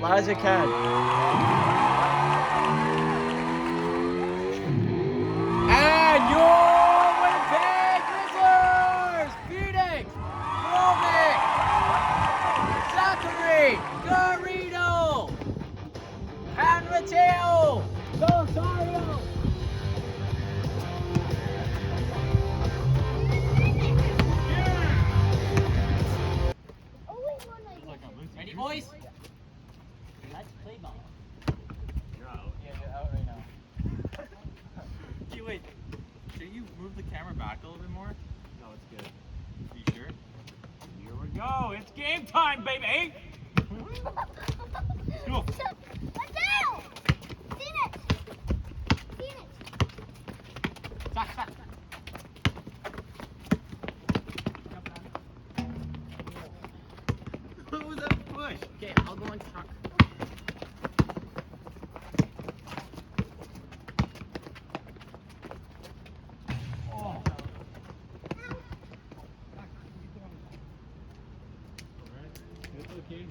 loud as you can. And your Winnipeg Rizzlers! Phoenix, Roman, Zachary, Garrido, and Mateo, Rosario. Ready, boys? Let's play ball. You're out. Yeah, you're out right now. Hey, wait. Can you move the camera back a little bit more? No, it's good. Are you sure? Here we go. It's game time, baby. Let's go. Mateo! Phoenix! Phoenix! Stop. What was that push? Okay, I'll go on truck. Oh. It's okay.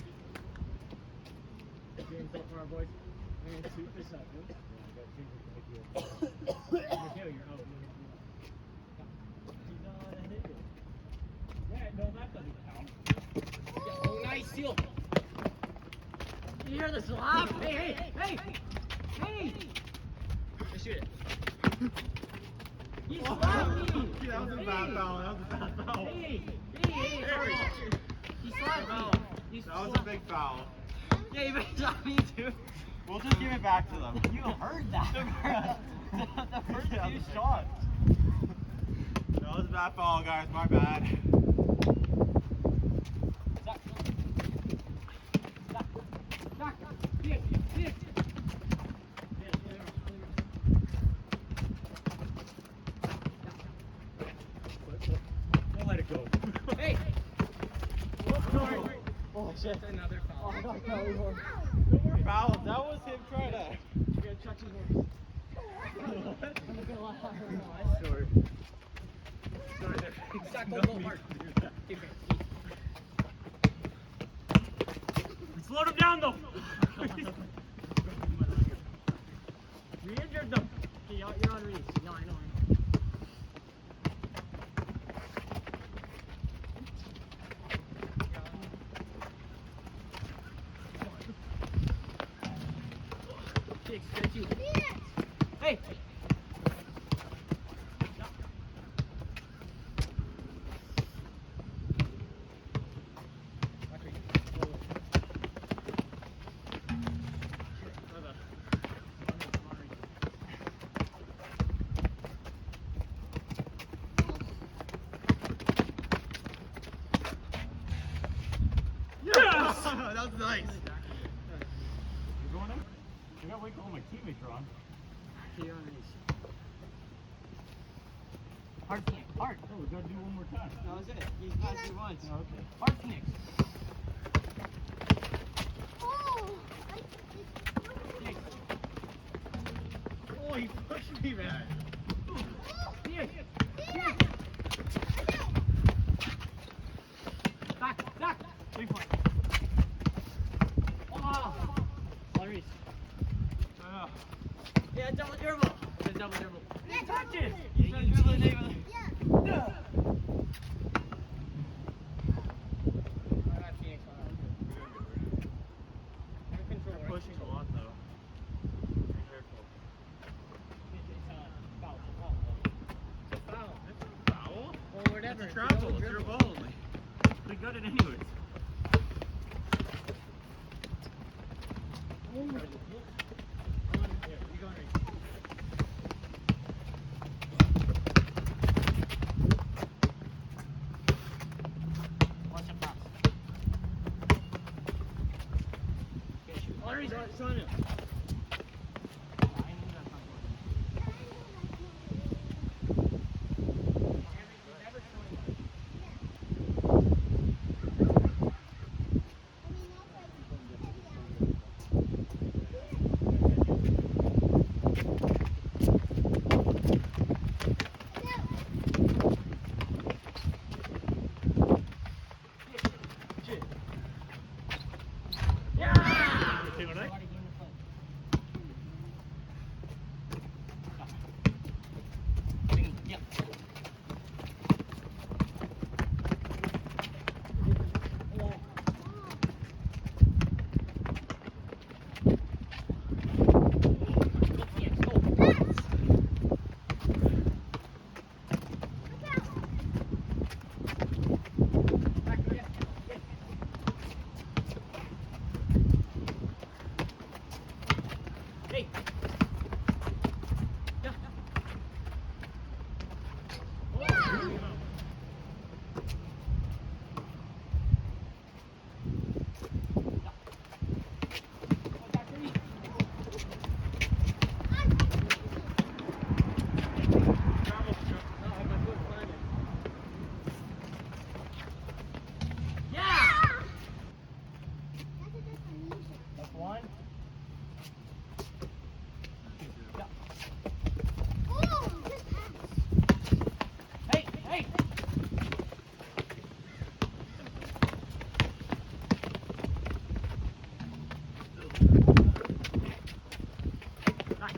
Game so far, boys. And shoot this up, dude. Mateo, you're out. He's on and hit it. Yeah, no, that doesn't count. Oh, nice seal. You hear the slap? Hey! Let's shoot it. He slapped me. That was a bad foul. That was a bad foul. Hey! He slapped me. That was a big foul. Yeah, you better slap me too. We'll just give it back to them. You heard that. the first Yeah. two shots. That was a bad foul, guys. My bad. Don't let it go. Hey! Oh, shit. Another foul. No more fouls. That was him trying to. You gotta chuck his horse. What? I'm not gonna lie. Sorry. Zach, No go need hard. to do that. Okay. Slow him down, though. We injured them. Okay, you're on Reese. No, I know. Okay, stretch you. Hey! Yes! That was nice. You're going in? I gotta wait till all my teammates are on. Okay, you're on Reese. Hard Phoenix. Hard. Oh, we gotta do one more time. That was it. He's passed you once. Oh, okay. Hard Phoenix. Oh! Phoenix. Oh, he pushed me, man. Phoenix. Back. Wait for it. Oh! Reese. Yeah, double dribble. It's a double dribble. Yeah, Touch it. Yeah, you dribble it, dribble it. Yeah. You're pushing a lot, though. Be careful. It's a foul. It's a foul? Or whatever. It's a travel. It's your ball. They got it anyways. Hey. Yeah. Oh, Yeah. there you go. That's one. Yeah. Hey, hey. Back.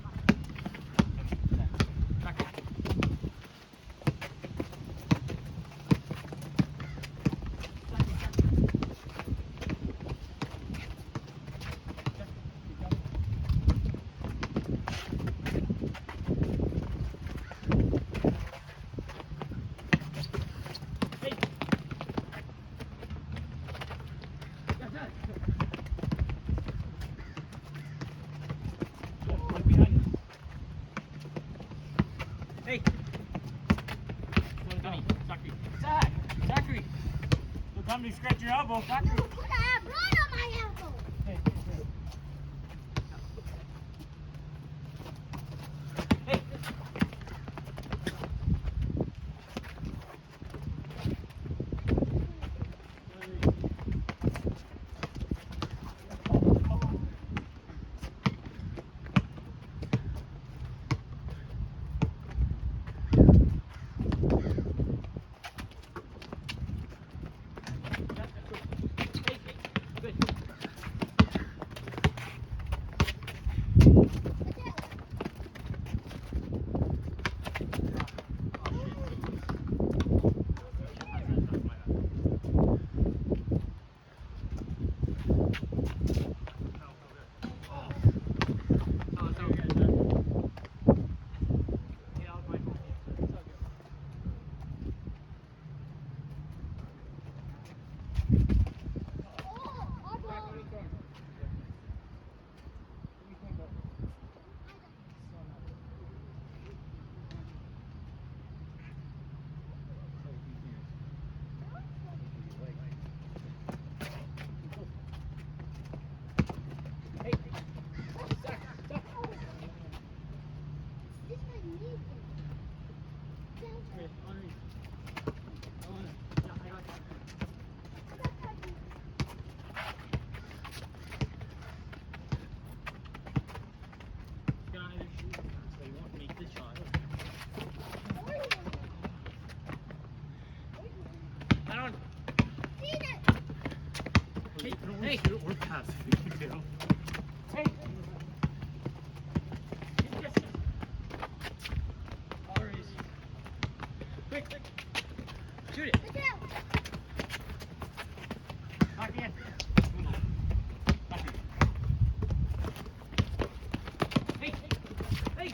Back. Hey. Look behind you. Hey. Zachary. Zachary. Look, come to scratch your elbow. Zachary. Put a blood on my elbow. Hey. Hey. Good. Hey. Zach. Zach. This my knee. Here, underneath. Yeah, I got that. Get on your shoes so you won't make this shot. Down. Hey, hey. We're past it, too. Hey. Yes. Alright. Quick, quick. Shoot it. Back in. Back in. Hey. Hey.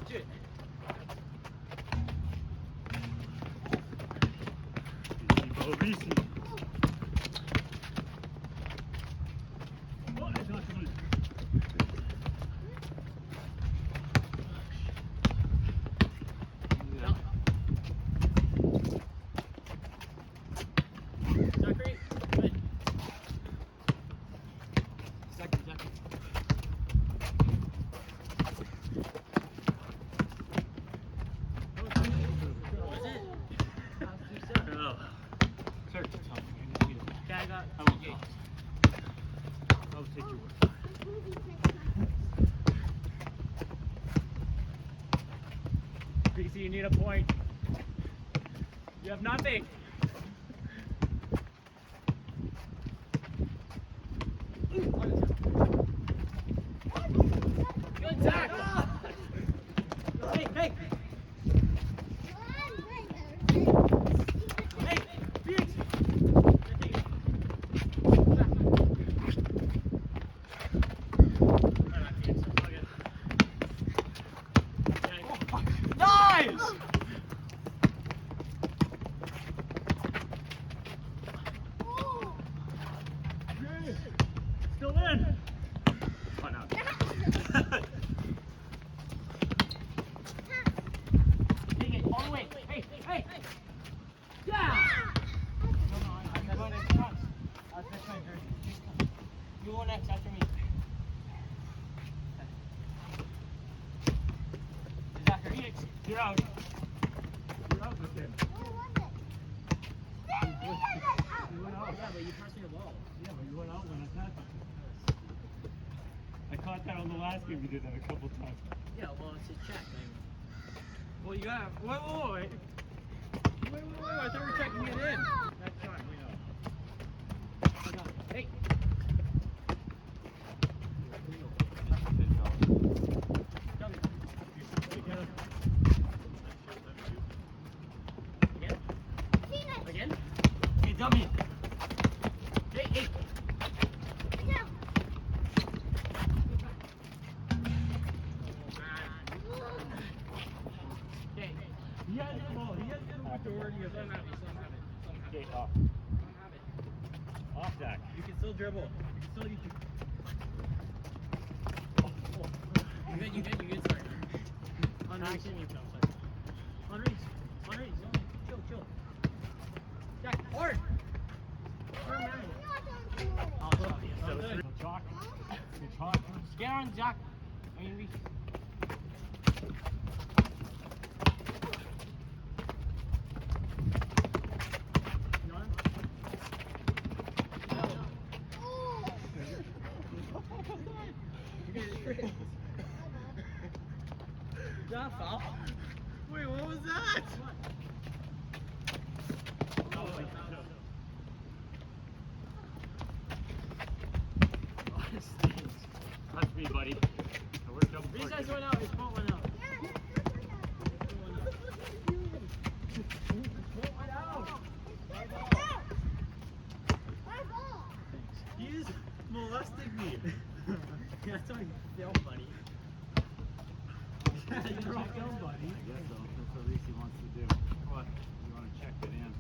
Shoot it. Easy. Oh, it's not coming. Yeah. Zachary, good. Zachary. Was it? Oh. Sorry to tell me. Okay, I got. I won't Yeah. talk. I'll take your word. BC, you need a point. You have nothing. Good, Zach. Hey, hey, hey, Felix. Nice! Still in. Fun out. Max, after me. Zachary, Get out. You're out with him. Where was it? You went out. yeah, but you passed me the ball. Yeah, but you went out when I passed it. I caught that on the last game. You did that a couple times. Yeah, well, it's a check, maybe. Well, you gotta. Wait. I thought we were checking it in. That shot, we know. Hey. Again? Hey, dummy. Hey. Okay. He has the ball. He has the majority of it. Okay, off. Off, Zach. You can still dribble. You good, sorry. On action, you come, sorry. On reach. Chill. Jack, hard! I'll stop you. So Good. it's chalk. It's hot. Get on, Jack. I mean, reach. You on? Is that a foul? Wait, what was that? No. That's me, buddy. I worked out before. Recess went out, his phone went out. He's molesting me. That's how you feel, buddy. You're all done, buddy. I guess so. That's what Reese wants to do. What? You want to check it in?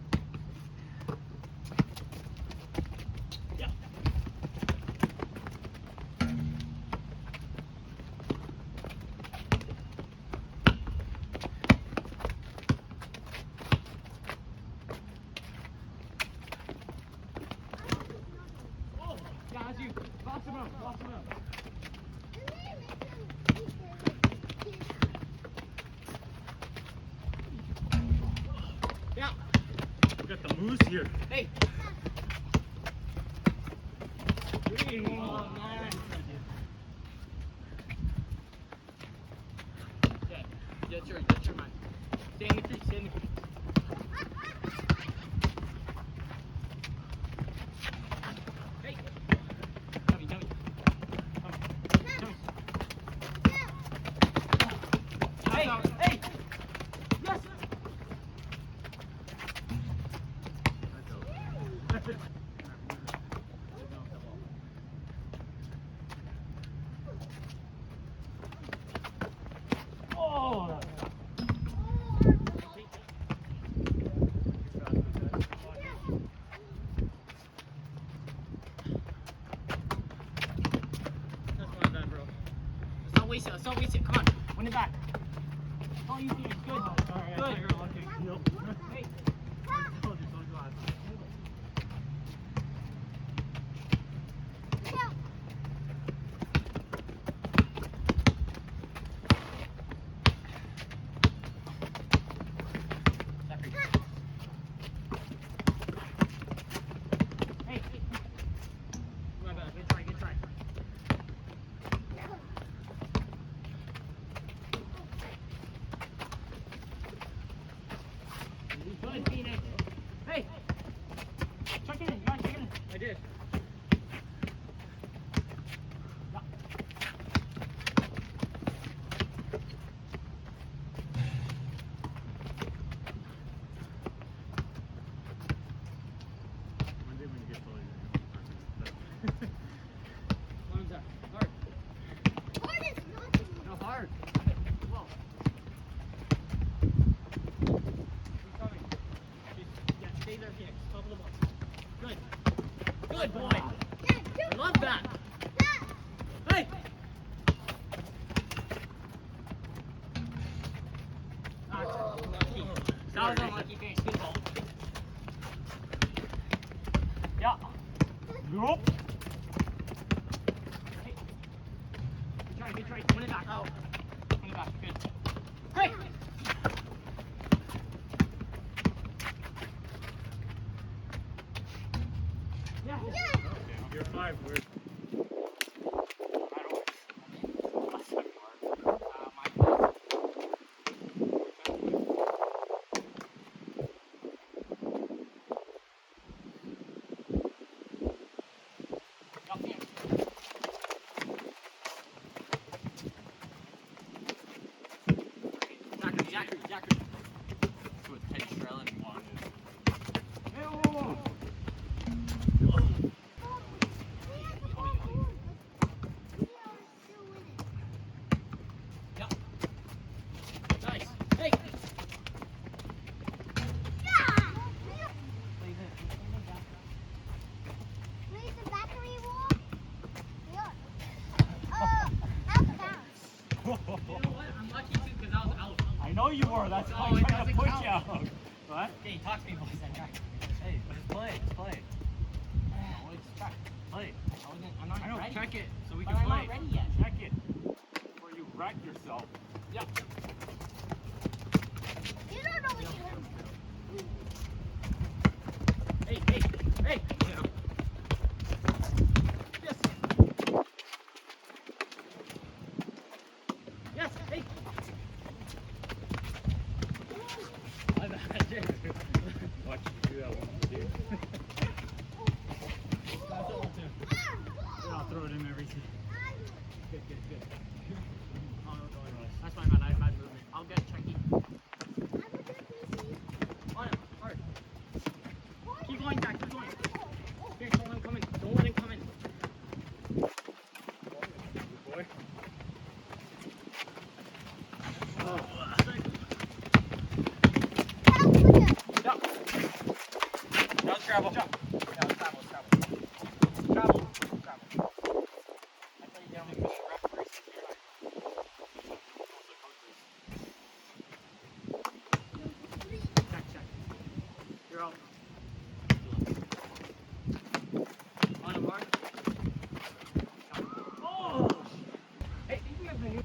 Yeah. Oh, yeah, that's you. Box him up. Yeah. We got the moose here. Hey. Hey. Oh, man. Okay. That's your man. Stay in the crease. Hey. Dummy. Come. Hey. Yes. Oh! Let's not waste it. Come on. Win it back. That's all you see. It's good. Good. Hey. Hey. My bad. Good try. Good, Phoenix. Hey. Good try. Win it back. Oh. Win it back. Good. Quick! Yeah. You're 5. We're Zachary. That's what Teddy Strelin wanted. Hey, whoa. Yep. Nice. Hey. You know what? I'm lucky too because I was out. I know you were. That's why Oh, I'm it trying to doesn't push count. you out. What? Okay, talk to me, boys. Then. Hey, just play. Just play. Play. I'm not I know. ready. Check it so we But can I'm play. not ready yet. Check it before you wreck yourself. Yep. Hey. Yes. Yes. Hey. My bad, Jay. Watch you do that one, dude. That's all too. I'll throw it in every season. Good. Oh, that's my bad. I had bad movement. I'll get Chucky. On him. Hard. Keep going, Jack. Keep going. Here, don't let him come in. Don't let him come in. Good boy. Jump. Now travel. Jump. Yeah, let's travel. Travel. I put you down with the referees. Check. You're out. On him hard. Oh! Hey, think we have the new.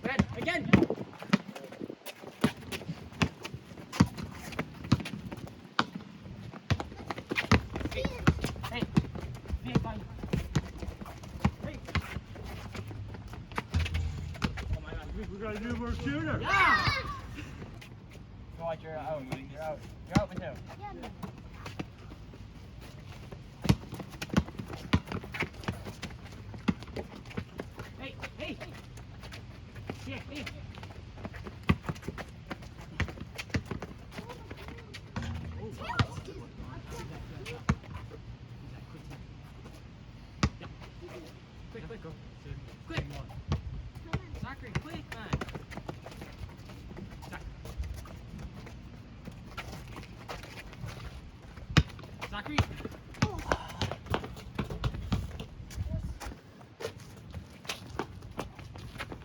Red, again! Hey! Hey, fine. Hey! Oh my god. We got a new more shooter. Yeah! Go watch, you're out. You're out with him. Hey! Hey! Quick, go. Quick! Zachary, quick, man! Zachary!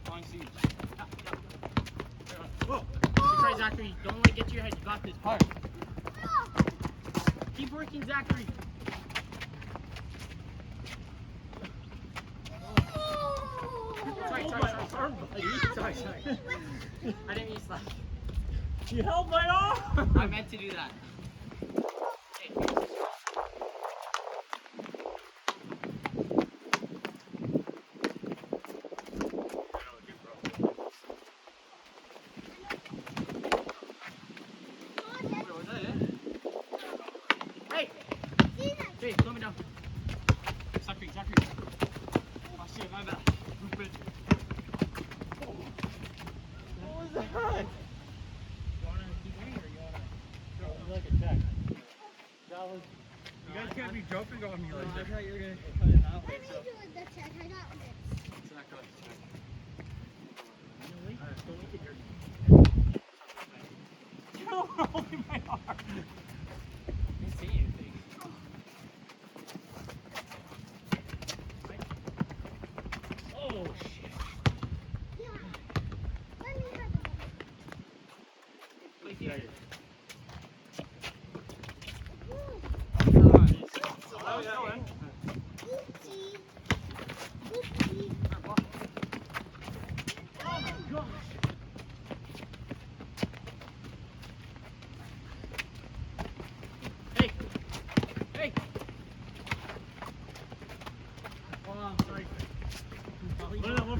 Long siege. Whoa! Good try, Zachary. Don't let it get to your head. You got this. Hard. Keep working, Zachary. Sorry. I didn't mean to slap. You held my arm. I meant to do that. Hey, was that it? Hey! Hey, slow me down. Zachary. Oh shit, my bad. What was that? You wanna keep going or you wanna? Look at that. That was. You guys can't be jumping on me like I that. thought you were gonna cut it that way, so. It's not good. Don't make it dirty. You're holding my arm. I didn't see anything. Oh shit. Wait here. Oh, yeah.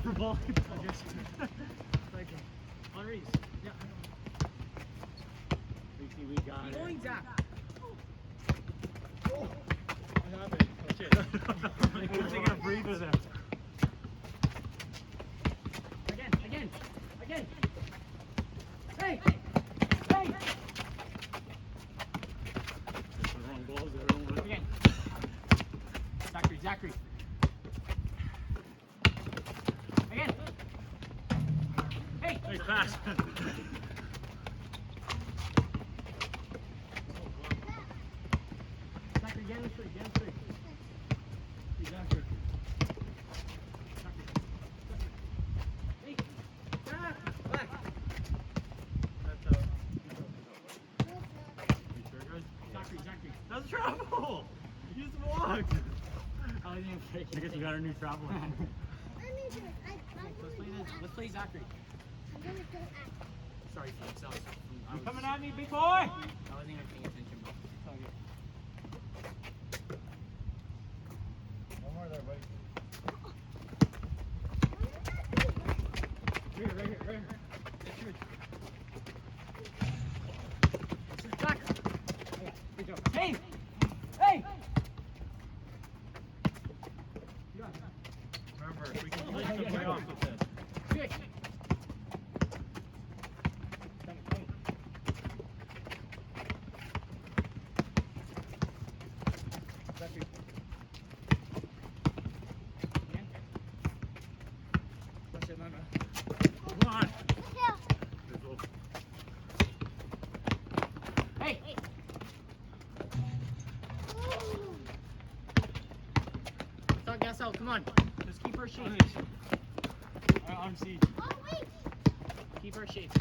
going for volleyball. Like, on Reese. Yeah. We got Keep it. going, Zach. What happened? Oh, shit. We're taking a breather there. Again. Hey! The wrong balls there. Don't worry. Again. Zachary. Again. Hey! Hey, pass. Zachary, get in the three. Exactly. Hey! Back. That's You sure good? Zachary. That's travel. You just walked. I wasn't even I faking. guess we got our new travel. Let me do it. Let's play Zachary. I'm gonna go act. Sorry, folks. You coming at me, big boy? I wasn't even paying attention, but it's all good. One more there, buddy. Right here. That's yours. Back. Good job. Hey! You got it. Remember, we can play some playoffs with this. Good. Zachary. Again. Push it, Mama. Come on. Hey! Start gas out, come on. Just keep her shape. On siege. Oh, wait. Keep her shape.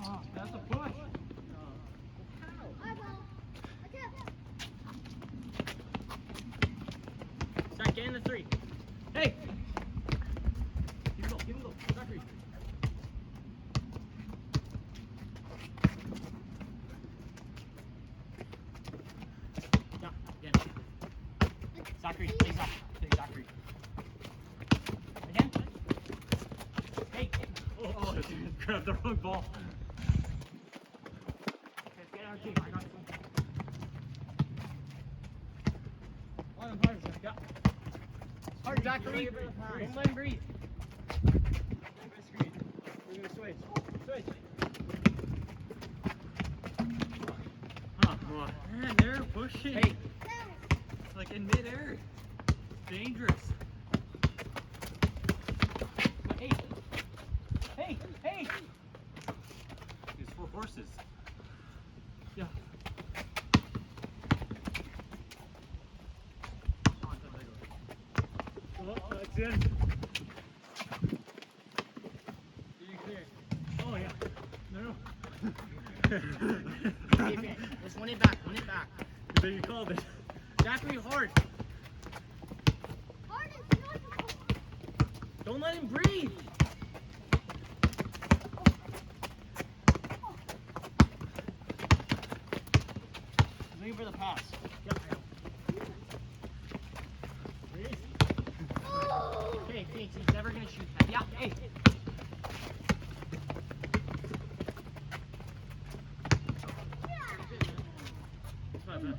Oh, that's a push. Start getting the three. Hey! Give him go. Zachary. Yeah, again. Zachary, play Zachary. Again. Hey! Oh, grabbed the wrong ball. Let's get our team. I got this one. Yeah. Hard, Zachary. Don't let him breathe. We're gonna switch. Man, they're pushing. Hey, Like in midair. Dangerous. hey! It's for horses. Yeah. Oh, that's in. Oh, yeah. No. Hey, let's win it back. Then you called it. Zachary, hard. Don't let him breathe. He's looking for the pass. Yep, I know. Okay, Phoenix, he's never gonna shoot that. Yeah, hey. It's not bad.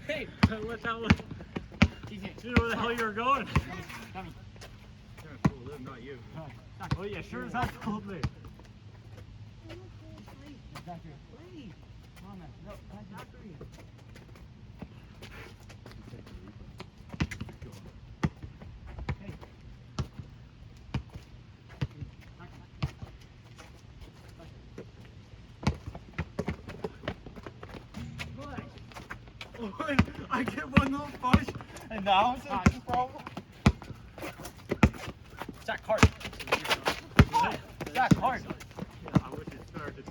Hey, What that was? he's in. You know where the hell you were going? Coming. Fool them, not you. Oh yeah, sure as hell told me. Zachary. Wait. Come on, man. No, Zachary. Hey. I get one little push, and now it's a problem. Zach, hard. Zach, hard. Yeah, I wish it started.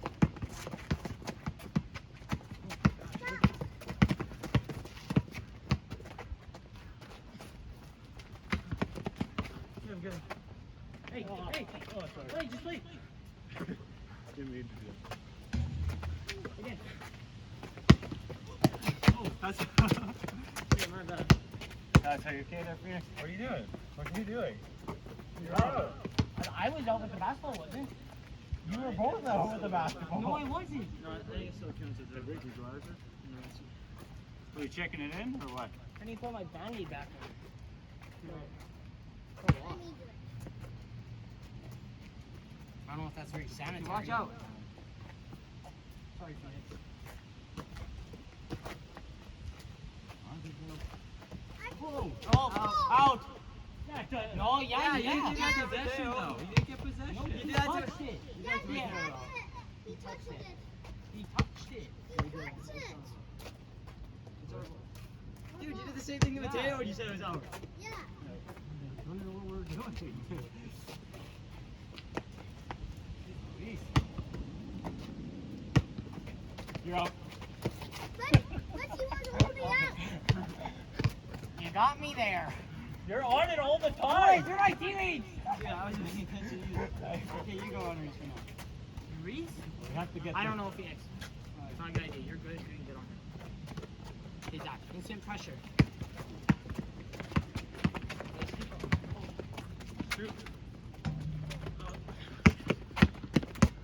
Yeah, I'm good. Hey, Oh, hey. sorry. Wait, just wait. Didn't mean to do it. Again. Oh, that's. Yeah, my bad. That's how you okay there, Phoenix? What are you doing? What are you doing? You're out. I was out with the basketball, wasn't it? You were both out with the basketball. No, I wasn't. No, I think it still counts as a Rizzlers riser. Were you checking it in or what? I need to put my band-aid back on. No. I need it. I don't know if that's very sanitary. Watch out. Sorry, Phoenix. Whoa. Oh, Out. no, yeah. You didn't get possession though. You didn't get possession. No, You he did that touched to it. Yes, he Yeah. touched it. He touched it. He touched it. He touched it. Dude, you did the same thing to Mateo when you said it was out. Yeah. I don't know what we're doing. You're out. But he was holding up. You got me there. You're on it all the Boys, time. you're my teammates. Yeah, I wasn't paying attention to you. Okay, you go on Reese for now. Reese? We have to get. I don't know, Phoenix. It's not a good idea. You're good. You can get on. Hey, Zach. Instant pressure. Shoot.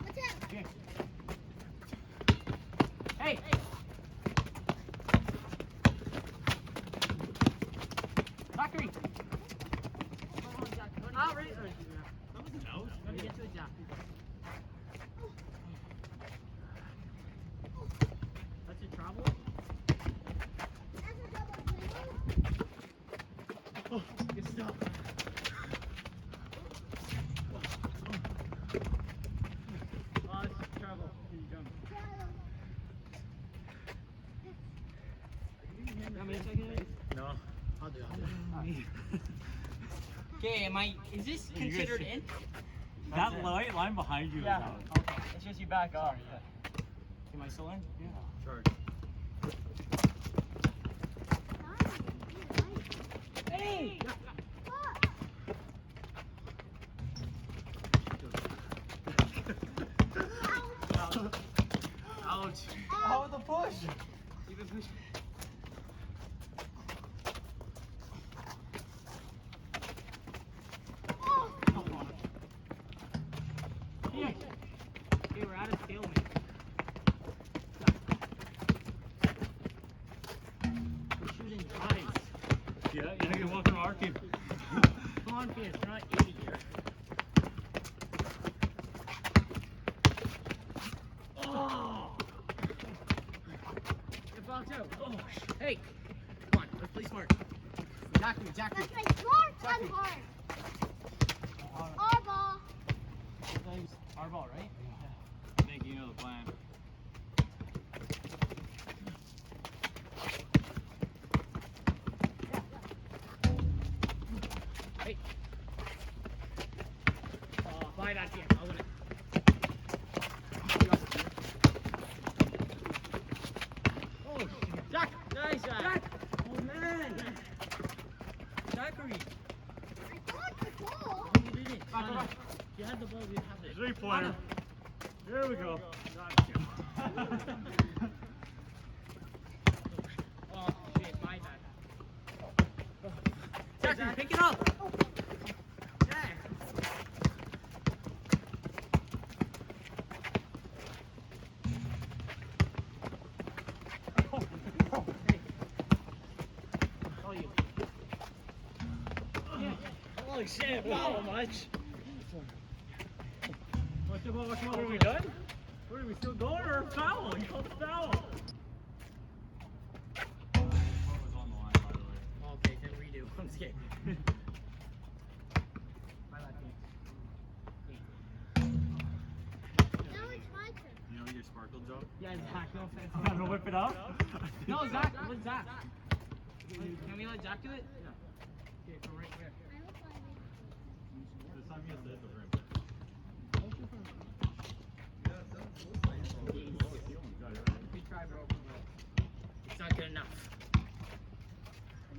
Watch out. Hey. Zachary. Come on, Zach. Out, right? That was an out. Let me get to it, Zach. That's your travel? That's a double dribble. Oh, good stuff. Oh, it's travel. Here you come. You want me to check it? No. I'll do it. Okay, is this You guys considered should- in? That light line behind you is Yeah. out. Okay. It's just you back off. Am I still in? Yeah. Charge. Hey! Ouch. How with the push? Even push. Yeah. Okay, we're out of stalemate. We're shooting twice. Yeah, you're gonna get welcome to our team. Come on, Phoenix, we're not 80 here. Oh! Get boxed out. Oh, hey! Come on, let's play smart. Zachary. That's like smart and hard. Our ball. Our ball, right? I think you know the plan. Hey. Fly back here. I'll win it. Oh, Zach! Nice, Zach! Oh, man! Zachary! I got the ball. You did it. Back. If you had the ball, we'd have it. 3-pointer. Here we go. Oh, shit, my bad. Zachary, pick it up! Yeah. Oh, you. Yeah. Holy shit, wow, much. What are we done? What are we still going or foul? You called a foul. What was on the line, by the way? Okay, then redo. I'm just kidding. My bad, Now it's my turn. You know your sparkle joke? Yeah, Zach, no offense. I'm gonna whip it up. No, Zach, let Zach. Can we let Zach do it? Yeah. Okay, from right here. I will find it. This time you have to hit the rim. We try, bro. It's not good enough.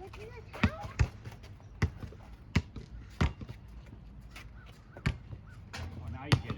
Look at this house. Oh, now you get it.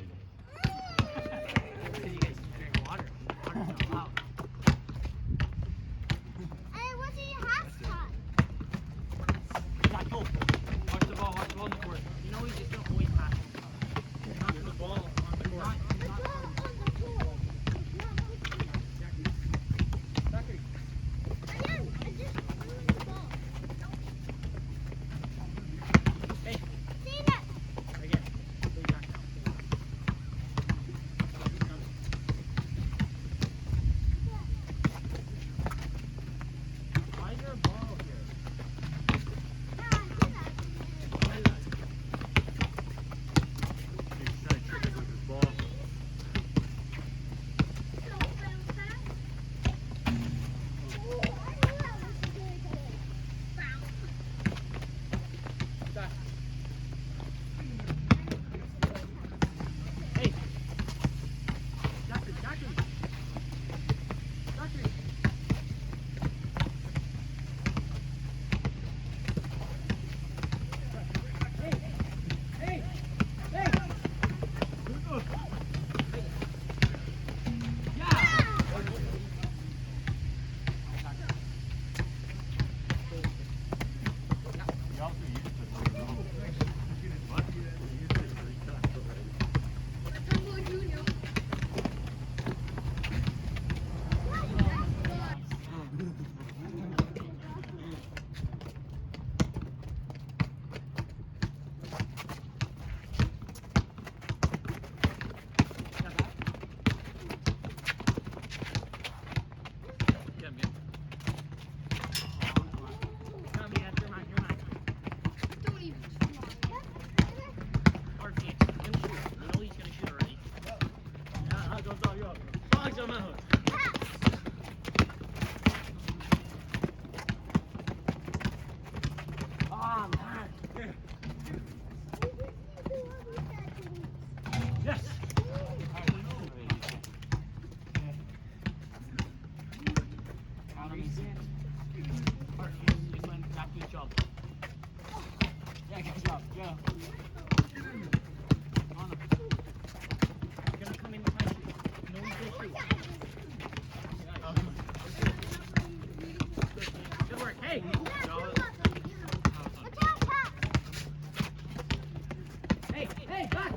Hey, back!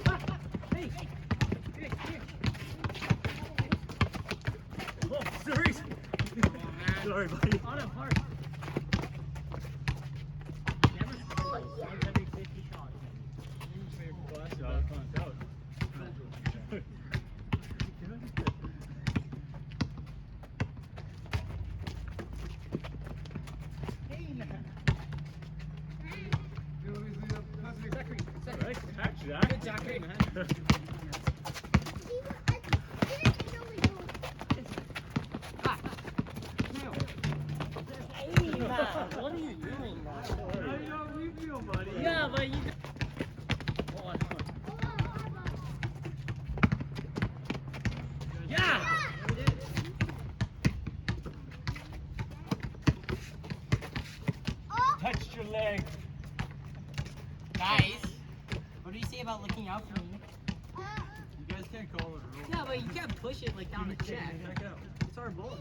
Back! Hey! Here, here. Oh, sorry. Sorry, buddy. On him, hard. Never scores once every 50 shots. Nice catch, Zach. Good Zachary, man. What are you doing, man? How you don't review, buddy? Yeah, but you. Hold on, hold on. Yeah! Touched your leg. Guys, what do you say about looking out for me? You guys can't call it a rule. Yeah, but you can't push it like down the check. It's our ball.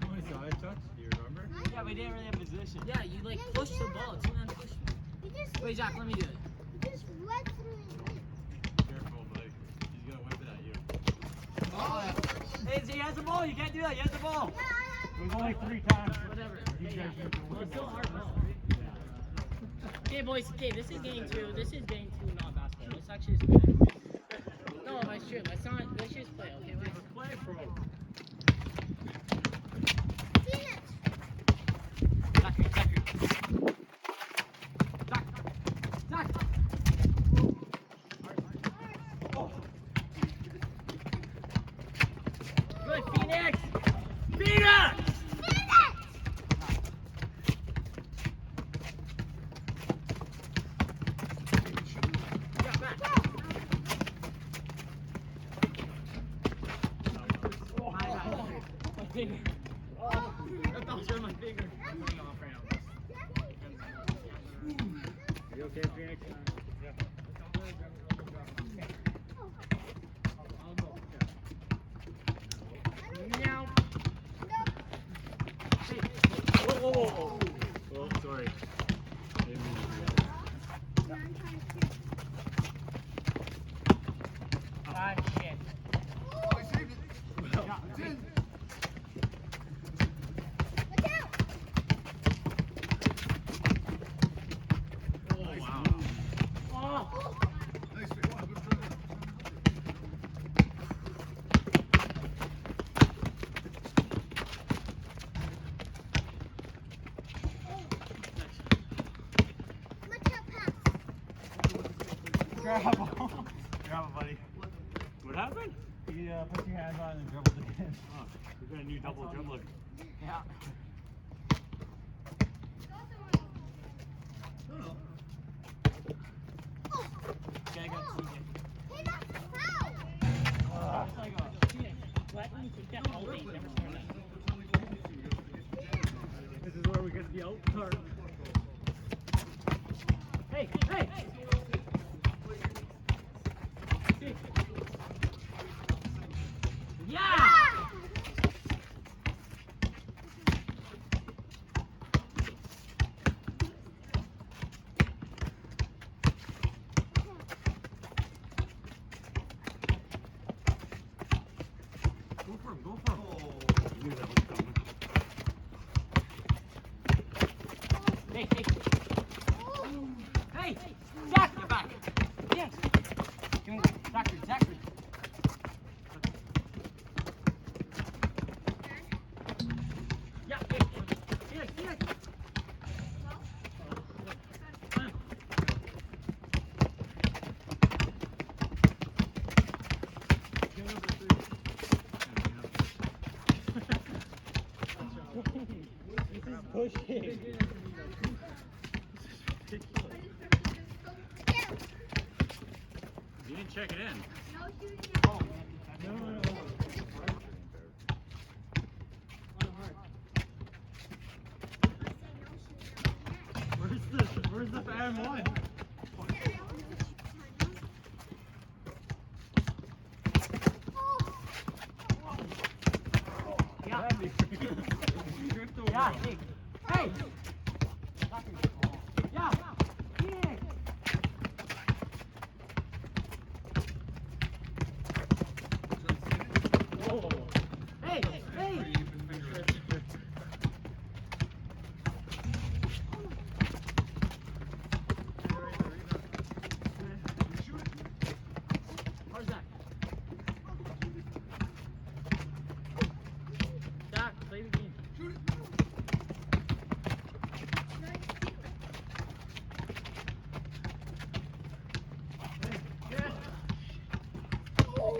Tony side touch, do you remember? Yeah, we didn't really have position. Yeah, you like Yeah, you push the did. ball. It's not push. Wait, Zach, let me do it. Just went through his legs. Careful, buddy. He's gonna whip it at you. Hey, so he has the ball. You can't do that. He has the ball. It was only 3 times. Whatever. You guys need to Well, whip it's still it. hard, no. Okay, boys. Okay, this is game 2. This is game 2, not basketball. Let's actually just play. No, that's true. Let's not. Let's just play. Okay, boys. Play, bro. Phoenix. Zachary, Zachary. Zach. Zach. Good, Phoenix. Phoenix! Yeah, back. My finger. Oh, that thought was my finger. I'm going off right now. You okay, Phoenix? Meow. Whoa, whoa, whoa, whoa. Oh, sorry. Didn't mean to do that. Ah, shit. Oh, wow. Oh. Grab it, buddy. What happened? You put your hands on and dribbled again. Oh, we got a new double dribbler. Yeah. Okay, I got CJ. Hey, that's a foul. It's like a Phoenix. Let me take that all day. Never scored that. This is where we get the out card. Hey, hey! Yeah! Go for him, go for him. I knew that was coming. Hey, hey! Hey! Zach, you're back! Yes! Come on, Zachary, Zachary. Yeah, hey! Phoenix, Phoenix! Pushing. You didn't check it in. No shooting. Oh, no. Where's the fan one? Yeah. Drift over. Yeah, hey! Hey! Yeah! Phoenix!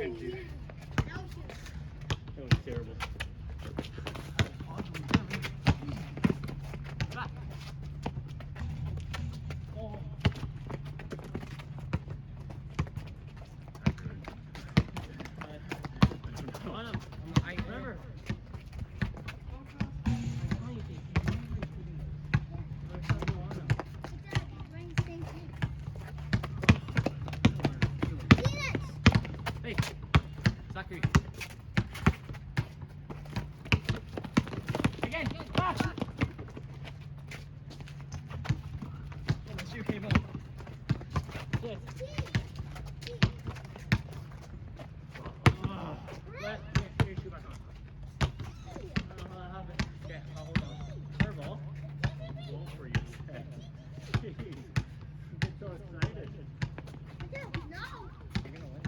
can't do that. No, That was terrible. Back. Oh. On him. I remember. Hey, Zachary. Again. Ah. Yeah, that's your cable. Yes. Let your shoe back on. Have it. Okay, I'll hold on. Curveball. Goal for you. You get so excited. You're gonna win.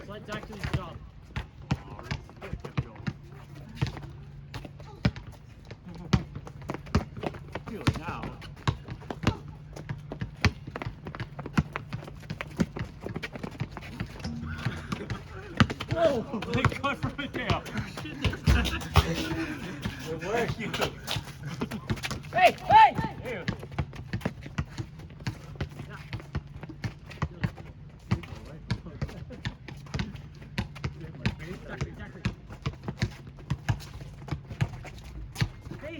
Let Zach do his job. Feel it now. Whoa! They cut from a tail. Good work, you. Hey! Hey! Ew. Zachary, Zachary. Hey!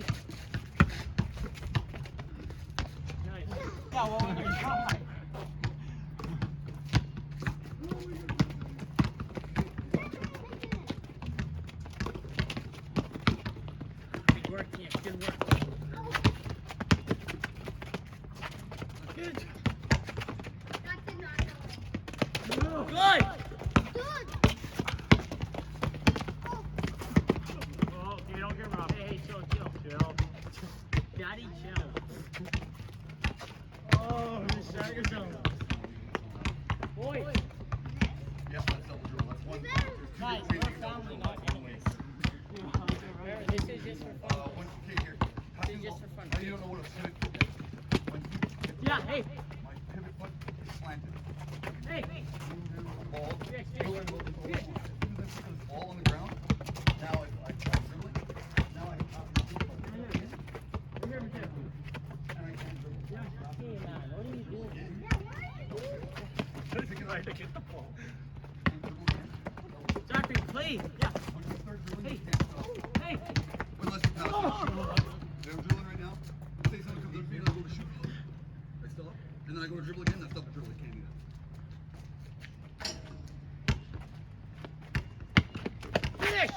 Nice. Yeah, well, when you're trying. Good work, Cam. Good work. Good. Good. Oh, you don't get rough. Hey, chill, chill. Chill. Daddy, chill. Oh, you shot your zone. Boys. Yep, that's double drill. That's one. Guys, we're family, not enemies. This is just for fun. Okay, here. How This is just for fun. How do you don't know what a pivot foot is? When you, Yeah, hey. my pivot foot is slanted. Hey. Ball. Yes, Do yes. this because it's ball on the ground. Now I'm dribbling. Now I have to do it. And I can't dribble. Hey, man, what are you doing? Because I had to get the ball. Can't dribble again. Zachary, play. Yeah. When you start dribbling, Hey. you can't stop. Hey. Unless you pass it. I'm dribbling right now. Say something comes up to me, and I go to shoot. I still up. And then I go to dribble again, that's double dribble. I can't do that. Finish.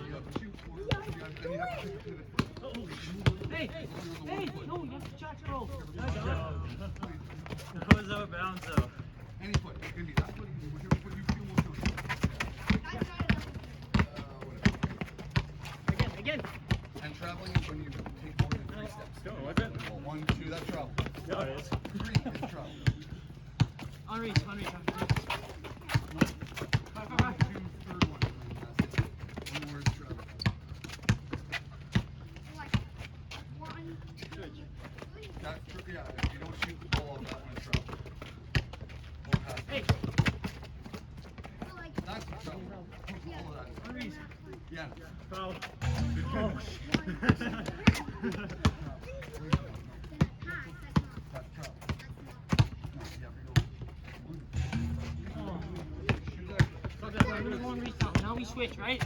You have to shoot. And you have to take a pivot foot. Hey. Hey. No, you have to chat your roll. That was out of bounds, though. Any foot. It can be that foot, it can be whichever foot you feel more comfortable. Whatever. Again. And traveling is when you take more than 3 steps. No, what's it? Well, 1, 2, that's travel. No, it is. 3 is travel. On reach. 1, 2, third one. That's it. One more is travel. That's true, yeah. If you don't shoot the ball, that one is travel. Ball pass. Hey. That's travel. All of that is. On reach. Yeah. Foul. Oh, That's travel. No, yeah, we go. Oh. Shoot that. Okay, we're gonna go on reach now. Now we switch, right?